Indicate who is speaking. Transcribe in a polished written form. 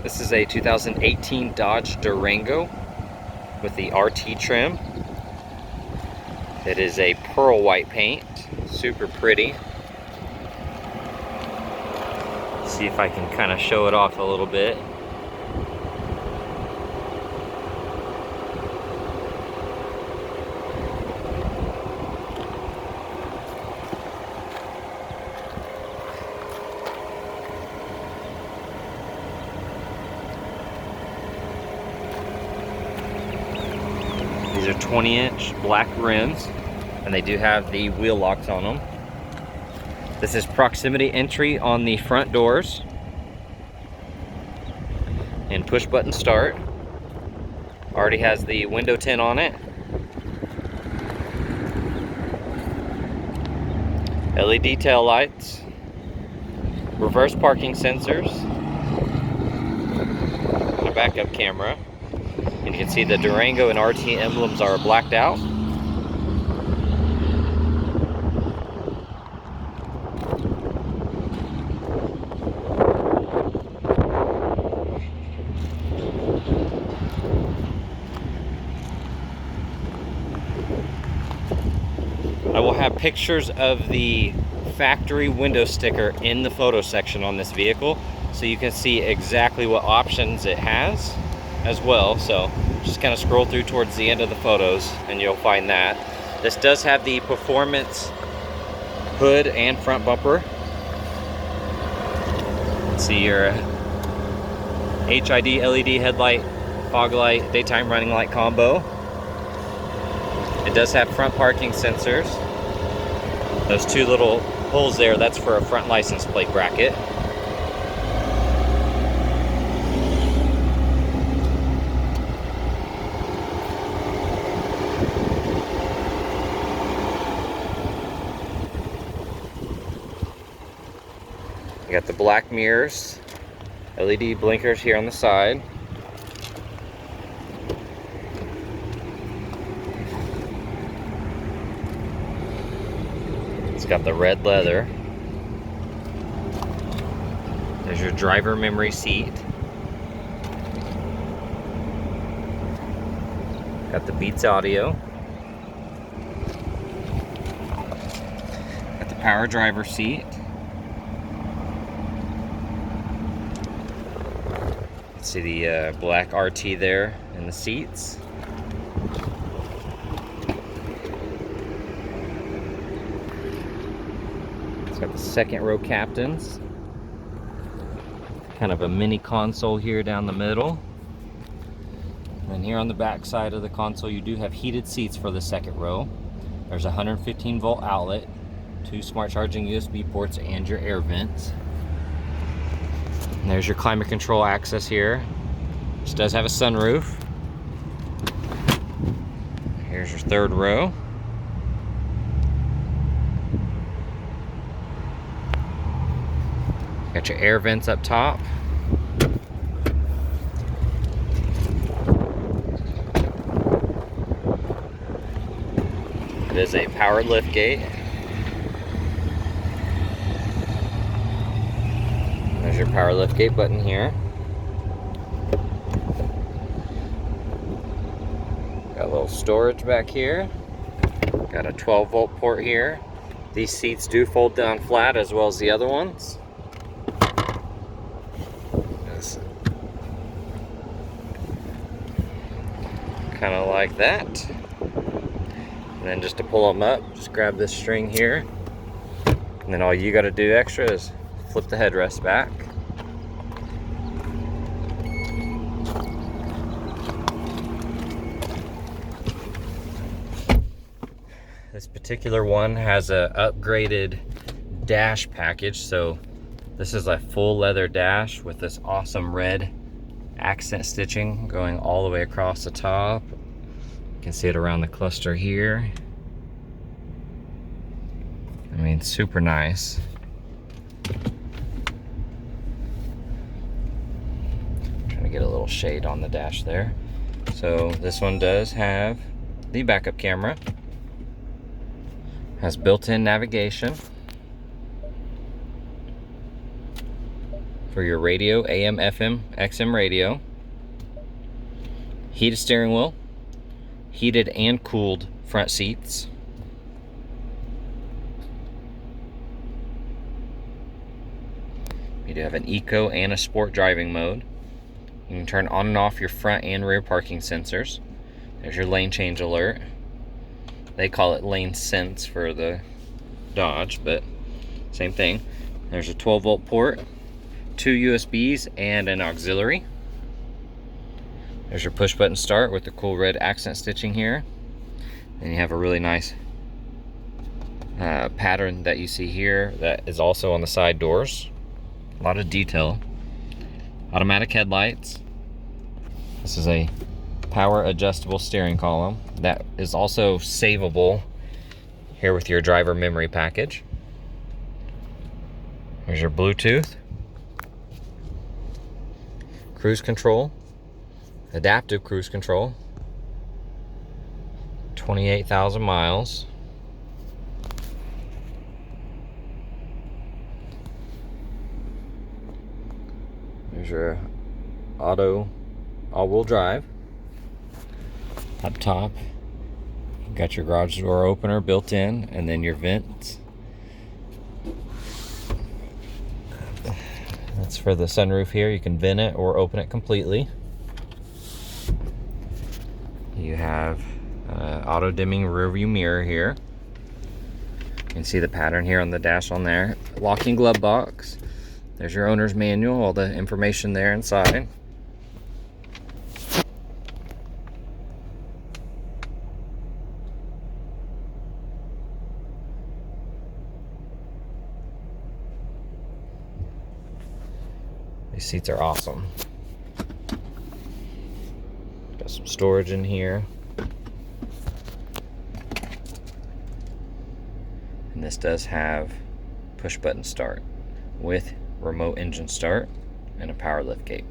Speaker 1: This is a 2018 Dodge Durango with the RT trim. It is a pearl white paint, super pretty. See if I can kind of show it off a little bit. These are 20-inch black rims, and they do have the wheel locks on them. This is proximity entry on the front doors and push button start. Already has the window tint on it. LED tail lights, reverse parking sensors, and a backup camera. And you can see the Durango and RT emblems are blacked out. I will have pictures of the factory window sticker in the photo section on this vehicle, so you can see exactly what options it has as well. So just kind of scroll through towards the end of the photos and you'll find that. This does have the performance hood and front bumper. Let's see your HID LED headlight, fog light, daytime running light combo. It does have front parking sensors. Those two little holes there, that's for a front license plate bracket. You got the black mirrors, LED blinkers here on the side. It's got the red leather. There's your driver memory seat. Got the Beats audio. Got the power driver seat. See the black RT there in the seats. It's got the second row captains. Kind of a mini console here down the middle. And then here on the back side of the console you do have heated seats for the second row. There's a 115 volt outlet, 2 smart charging USB ports, and your air vents. And there's your climate control access here. This does have a sunroof. Here's your third row. Got your air vents up top. It is a power liftgate. There's your power liftgate button here. Got a little storage back here. Got a 12 volt port here. These seats do fold down flat as well as the other ones. Kind of like that. And then just to pull them up, just grab this string here. And then all you got to do extra is flip the headrest back. This particular one has a upgraded dash package, so this is a full leather dash with this awesome red accent stitching going all the way across the top. You can see it around the cluster here. I mean, super nice. Trying to get a little shade on the dash there. So this one does have the backup camera. Has built-in navigation. for your radio, AM, FM, XM radio. Heated steering wheel, heated and cooled front seats. You do have an eco and a sport driving mode. You can turn on and off your front and rear parking sensors. There's your lane change alert. They call it lane sense for the Dodge, but same thing. There's a 12-volt port, 2 USBs, and an auxiliary. There's your push button start with the cool red accent stitching here. Then you have a really nice pattern that you see here that is also on the side doors. A lot of detail. Automatic headlights. This is a power adjustable steering column that is also savable here with your driver memory package. Here's your Bluetooth, cruise control, adaptive cruise control, 28,000 miles. There's your auto all-wheel drive. Up top, you got your garage door opener built in, and then your vents. That's for the sunroof here. You can vent it or open it completely. You have auto dimming rear view mirror here. You can see the pattern here on the dash on there. Locking glove box. There's your owner's manual, all the information there inside. These seats are awesome. Got some storage in here. And this does have push button start with remote engine start and a power lift gate.